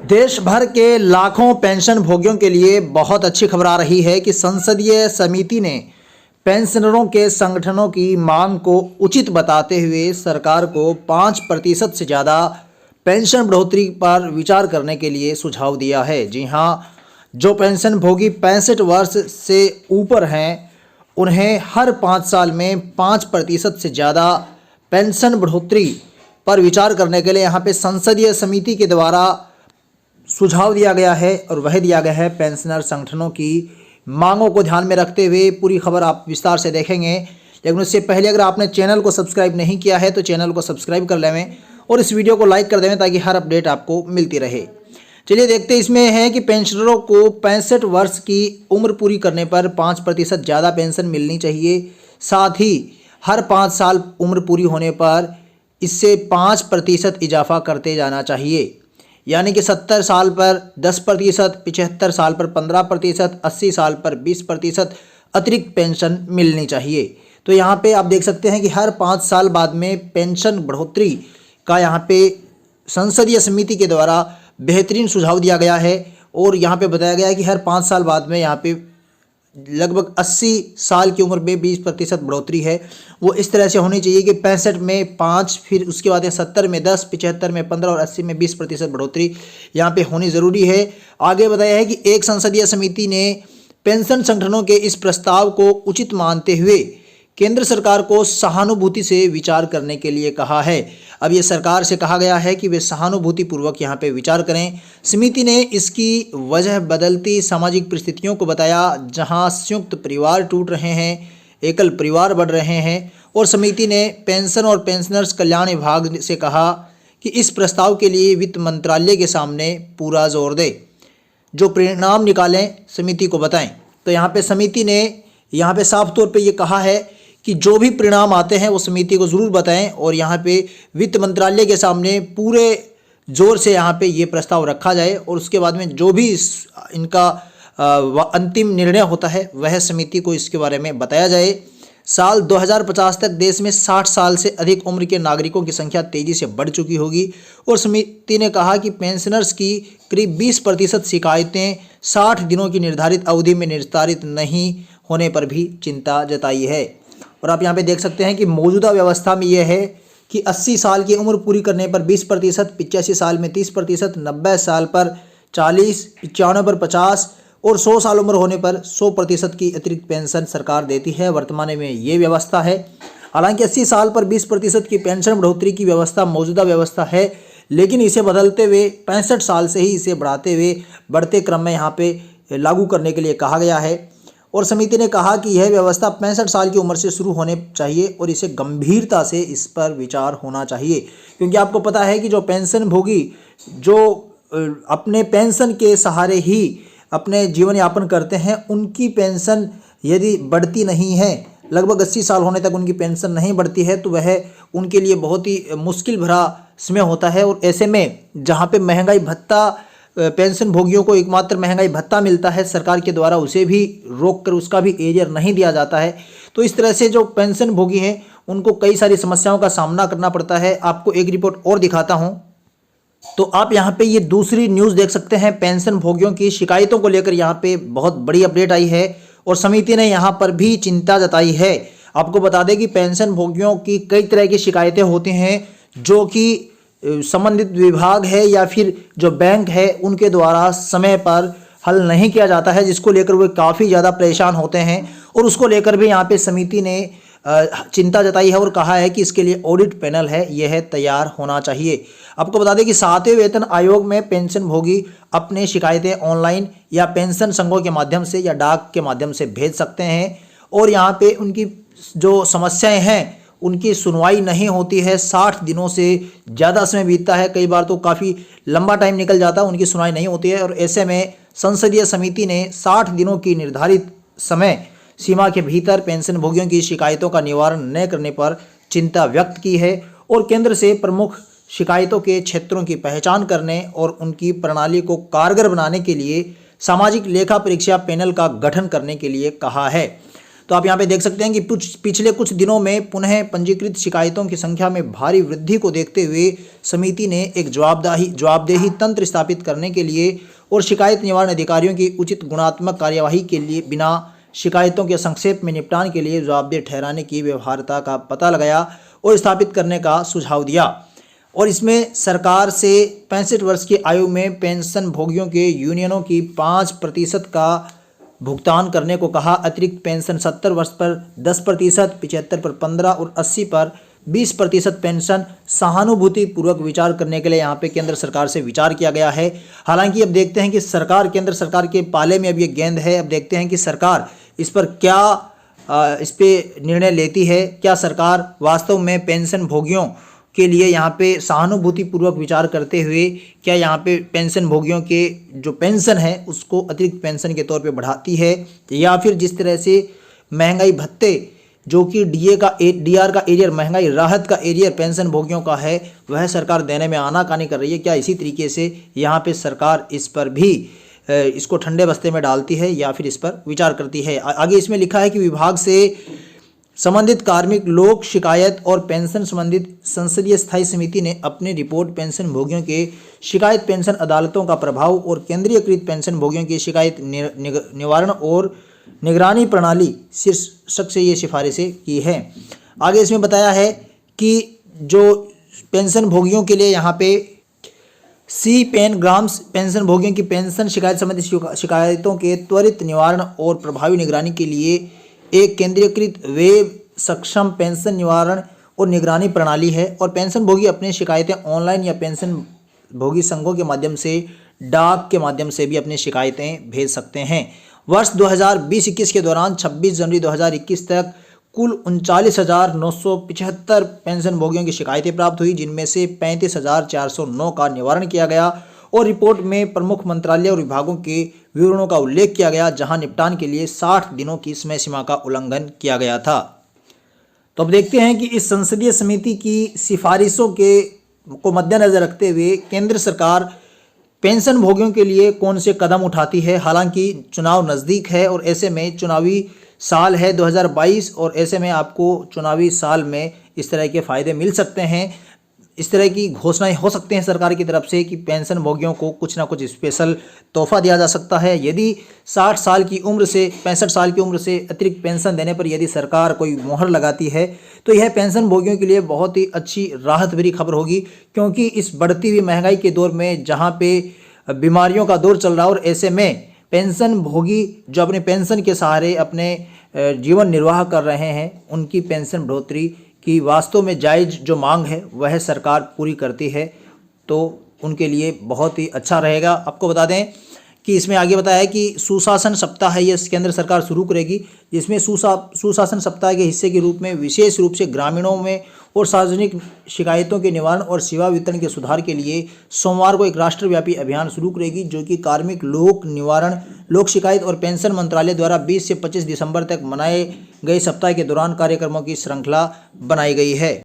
देश भर के लाखों पेंशन भोगियों के लिए बहुत अच्छी खबर आ रही है कि संसदीय समिति ने पेंशनरों के संगठनों की मांग को उचित बताते हुए सरकार को 5% से ज़्यादा पेंशन बढ़ोतरी पर विचार करने के लिए सुझाव दिया है। जी हां, जो पेंशन भोगी 65 वर्ष से ऊपर हैं उन्हें हर 5 साल में 5% से ज़्यादा पेंशन बढ़ोतरी पर विचार करने के लिए यहाँ पे संसदीय समिति के द्वारा सुझाव दिया गया है और वह दिया गया है पेंशनर संगठनों की मांगों को ध्यान में रखते हुए। पूरी खबर आप विस्तार से देखेंगे, लेकिन उससे पहले अगर आपने चैनल को सब्सक्राइब नहीं किया है तो चैनल को सब्सक्राइब कर लेवें और इस वीडियो को लाइक कर देवें ताकि हर अपडेट आपको मिलती रहे। चलिए देखते हैं इसमें है कि पेंशनरों को 65 वर्ष की उम्र पूरी करने पर 5% ज़्यादा पेंशन मिलनी चाहिए। साथ ही हर 5 साल उम्र पूरी होने पर इससे 5% इजाफा करते जाना चाहिए, यानी कि 70 साल पर 10%, 75 साल पर 15%, 80 साल पर 20% अतिरिक्त पेंशन मिलनी चाहिए। तो यहाँ पे आप देख सकते हैं कि हर 5 साल बाद में पेंशन बढ़ोतरी का यहाँ पे संसदीय समिति के द्वारा बेहतरीन सुझाव दिया गया है और यहाँ पे बताया गया है कि हर 5 साल बाद में यहाँ पे लगभग 80 साल की उम्र में 20% बढ़ोतरी है वो इस तरह से होनी चाहिए कि 65 में 5, फिर उसके बाद 70 में 10, 75 में 15 और 80 में 20% बढ़ोतरी यहाँ पे होनी ज़रूरी है। आगे बताया है कि एक संसदीय समिति ने पेंशन संगठनों के इस प्रस्ताव को उचित मानते हुए केंद्र सरकार को सहानुभूति से विचार करने के लिए कहा है। अब ये सरकार से कहा गया है कि वे सहानुभूतिपूर्वक यहाँ पे विचार करें। समिति ने इसकी वजह बदलती सामाजिक परिस्थितियों को बताया, जहां संयुक्त परिवार टूट रहे हैं, एकल परिवार बढ़ रहे हैं, और समिति ने पेंशन और पेंशनर्स कल्याण विभाग से कहा कि इस प्रस्ताव के लिए वित्त मंत्रालय के सामने पूरा जोर दे, जो परिणाम निकालें समिति को बताएं। तो यहाँ पे समिति ने यहाँ पे साफ तौर पे ये कहा है कि जो भी परिणाम आते हैं वो समिति को ज़रूर बताएं और यहाँ पे वित्त मंत्रालय के सामने पूरे जोर से यहाँ पे ये प्रस्ताव रखा जाए और उसके बाद में जो भी इनका अंतिम निर्णय होता है वह समिति को इसके बारे में बताया जाए। साल 2050 तक देश में 60 साल से अधिक उम्र के नागरिकों की संख्या तेज़ी से बढ़ चुकी होगी और समिति ने कहा कि पेंशनर्स की करीब 20% शिकायतें 60 दिनों की निर्धारित अवधि में निस्तारित नहीं होने पर भी चिंता जताई है। और आप यहाँ पे देख सकते हैं कि मौजूदा व्यवस्था में यह है कि 80 साल की उम्र पूरी करने पर 20%, 85 साल में 30%, 90 साल पर 40%, 95 पर 50% और 100 साल उम्र होने पर 100% की अतिरिक्त पेंशन सरकार देती है। वर्तमान में ये व्यवस्था है। हालांकि 80 साल पर 20% की पेंशन बढ़ोतरी की व्यवस्था मौजूदा व्यवस्था है, लेकिन इसे बदलते हुए 65 साल से ही इसे बढ़ाते हुए बढ़ते क्रम में यहाँ पे लागू करने के लिए कहा गया है। और समिति ने कहा कि यह व्यवस्था 65 साल की उम्र से शुरू होने चाहिए और इसे गंभीरता से इस पर विचार होना चाहिए, क्योंकि आपको पता है कि जो पेंशन भोगी जो अपने पेंशन के सहारे ही अपने जीवन यापन करते हैं उनकी पेंशन यदि बढ़ती नहीं है, लगभग 80 साल होने तक उनकी पेंशन नहीं बढ़ती है, तो वह उनके लिए बहुत ही मुश्किल भरा समय होता है। और ऐसे में जहाँ पे महंगाई भत्ता पेंशन भोगियों को एकमात्र महंगाई भत्ता मिलता है सरकार के द्वारा, उसे भी रोक कर उसका भी एरियर नहीं दिया जाता है। तो इस तरह से जो पेंशन भोगी हैं उनको कई सारी समस्याओं का सामना करना पड़ता है। आपको एक रिपोर्ट और दिखाता हूं, तो आप यहां पे ये दूसरी न्यूज़ देख सकते हैं। पेंशन भोगियों की शिकायतों को लेकर यहां पे बहुत बड़ी अपडेट आई है और समिति ने यहां पर भी चिंता जताई है। आपको बता दें कि पेंशन भोगियों की कई तरह की शिकायतें होती हैं जो कि संबंधित विभाग है या फिर जो बैंक है उनके द्वारा समय पर हल नहीं किया जाता है, जिसको लेकर वे काफ़ी ज़्यादा परेशान होते हैं। और उसको लेकर भी यहाँ पे समिति ने चिंता जताई है और कहा है कि इसके लिए ऑडिट पैनल है, यह तैयार होना चाहिए। आपको बता दें कि 7वें वेतन आयोग में पेंशन भोगी अपने शिकायतें ऑनलाइन या पेंशन संघों के माध्यम से या डाक के माध्यम से भेज सकते हैं और यहाँ पे उनकी जो समस्याएँ हैं उनकी सुनवाई नहीं होती है। 60 दिनों से ज़्यादा समय बीतता है, कई बार तो काफ़ी लंबा टाइम निकल जाता है, उनकी सुनवाई नहीं होती है। और ऐसे में संसदीय समिति ने 60 दिनों की निर्धारित समय सीमा के भीतर पेंशन भोगियों की शिकायतों का निवारण न करने पर चिंता व्यक्त की है और केंद्र से प्रमुख शिकायतों के क्षेत्रों की पहचान करने और उनकी प्रणाली को कारगर बनाने के लिए सामाजिक लेखा परीक्षा पैनल का गठन करने के लिए कहा है। तो आप यहाँ पे देख सकते हैं कि पिछले कुछ दिनों में पुनः पंजीकृत शिकायतों की संख्या में भारी वृद्धि को देखते हुए समिति ने एक जवाबदेही तंत्र स्थापित करने के लिए और शिकायत निवारण अधिकारियों की उचित गुणात्मक कार्यवाही के लिए बिना शिकायतों के संक्षेप में निपटान के लिए जवाबदेह ठहराने की व्यवहार्यता का पता लगाया और स्थापित करने का सुझाव दिया। और इसमें सरकार से 65 वर्ष की आयु में पेंशन भोगियों के यूनियनों की 5% का भुगतान करने को कहा। अतिरिक्त पेंशन 70 वर्ष पर 10%, 75 पर 15 और 80 पर 20% पेंशन सहानुभूतिपूर्वक विचार करने के लिए यहाँ पे केंद्र सरकार से विचार किया गया है। हालांकि अब देखते हैं कि केंद्र सरकार के पाले में अब ये गेंद है। अब देखते हैं कि सरकार इस पर क्या इस पे निर्णय लेती है। क्या सरकार वास्तव में पेंशन भोगियों के लिए यहाँ पे सहानुभूतिपूर्वक विचार करते हुए क्या यहाँ पे पेंशन भोगियों के जो पेंशन है उसको अतिरिक्त पेंशन के तौर पे बढ़ाती है, या फिर जिस तरह से महंगाई भत्ते जो कि डीआर का एरियर महंगाई राहत का एरियर पेंशन भोगियों का है वह सरकार देने में आनाकानी कर रही है। क्या इसी तरीके से यहाँ पे सरकार इस पर भी इसको ठंडे बस्ते में डालती है या फिर इस पर विचार करती है। आगे इसमें लिखा है कि विभाग से संबंधित कार्मिक लोक शिकायत और पेंशन संबंधित संसदीय स्थायी समिति ने अपनी रिपोर्ट पेंशन भोगियों के शिकायत पेंशन अदालतों का प्रभाव और केंद्रीयकृत पेंशन भोगियों की शिकायत निवारण और निगरानी प्रणाली शीर्षक से ये सिफारिशें की है। आगे इसमें बताया है कि जो पेंशन भोगियों के लिए यहाँ पे सी पेन ग्राम्स पेंशन भोगियों की पेंशन शिकायत संबंधित शिकायतों के त्वरित निवारण और प्रभावी निगरानी के लिए एक केंद्रीयकृत वेब सक्षम पेंशन निवारण और निगरानी प्रणाली है। और पेंशन भोगी अपनी शिकायतें ऑनलाइन या पेंशन भोगी संघों के माध्यम से डाक के माध्यम से भी अपनी शिकायतें भेज सकते हैं। वर्ष 2020-21 के दौरान 26 जनवरी 2021 तक कुल 39,975 पेंशन भोगियों की शिकायतें प्राप्त हुई, जिनमें से 35,409 का निवारण किया गया। और रिपोर्ट में प्रमुख मंत्रालय और विभागों के विवरणों का उल्लेख किया गया, जहां निपटान के लिए 60 दिनों की समय सीमा का उल्लंघन किया गया था। तो अब देखते हैं कि इस संसदीय समिति की सिफारिशों को मद्देनजर रखते हुए केंद्र सरकार पेंशन भोगियों के लिए कौन से कदम उठाती है। हालांकि चुनाव नज़दीक है और ऐसे में चुनावी साल है 2022 और ऐसे में आपको चुनावी साल में इस तरह के फ़ायदे मिल सकते हैं। इस तरह की घोषणाएं हो सकते हैं सरकार की तरफ से कि पेंशन भोगियों को कुछ ना कुछ स्पेशल तोहफा दिया जा सकता है। यदि 60 साल की उम्र से 65 साल की उम्र से अतिरिक्त पेंशन देने पर यदि सरकार कोई मोहर लगाती है तो यह पेंशन भोगियों के लिए बहुत ही अच्छी राहत भरी खबर होगी, क्योंकि इस बढ़ती हुई महंगाई के दौर में जहाँ पे बीमारियों का दौर चल रहा है और ऐसे में पेंशन भोगी जो अपने पेंशन के सहारे अपने जीवन निर्वाह कर रहे हैं उनकी पेंशन बढ़ोतरी कि वास्तव में जायज़ जो मांग है वह सरकार पूरी करती है तो उनके लिए बहुत ही अच्छा रहेगा। आपको बता दें कि इसमें आगे बताया है कि सुशासन सप्ताह है ये केंद्र सरकार शुरू करेगी, जिसमें सुशासन सप्ताह के हिस्से के रूप में विशेष रूप से ग्रामीणों में और सार्वजनिक शिकायतों के निवारण और सेवा वितरण के सुधार के लिए सोमवार को एक राष्ट्रव्यापी अभियान शुरू करेगी, जो कि कार्मिक लोक निवारण लोक शिकायत और पेंशन मंत्रालय द्वारा 20 से 25 दिसंबर तक मनाए गए सप्ताह के दौरान कार्यक्रमों की श्रृंखला बनाई गई है।